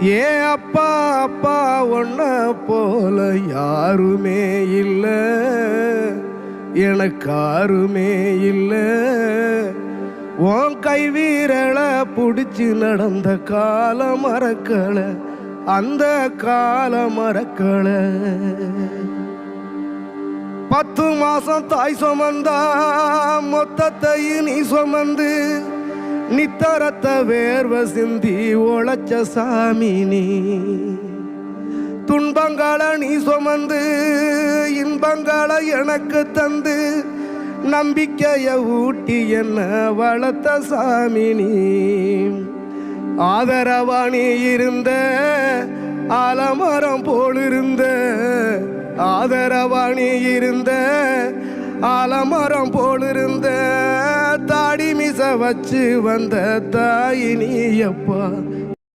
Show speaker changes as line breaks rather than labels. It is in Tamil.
ஏ அப்பா அப்பா ஒன்ன போல யாருமே இல்லை, எனக்கு யாருமே இல்லை. உன் கை வீரலை பிடிச்சி நடந்த கால மறக்கலை, அந்த கால மறக்கலை. 10 மாசம் தாய் சுமந்தா மொத்தத்தையும் நீ சுமந்து நித்தரத்த வேர்வ சிந்தி உழைச்ச சாமி நீ. துன்பங்களை நீ சுமந்து இன்பங்களை எனக்கு தந்து நம்பிக்கைய ஊட்டி என்ன வளர்த்த சாமி நீ. ஆதரவா நீ இருந்த ஆலமரம் போலிருந்த, ஆதரவா நீ இருந்த ஆலமரம் போலிருந்த, தாடி மிச வச்சு வந்த தாய் நீ அப்பா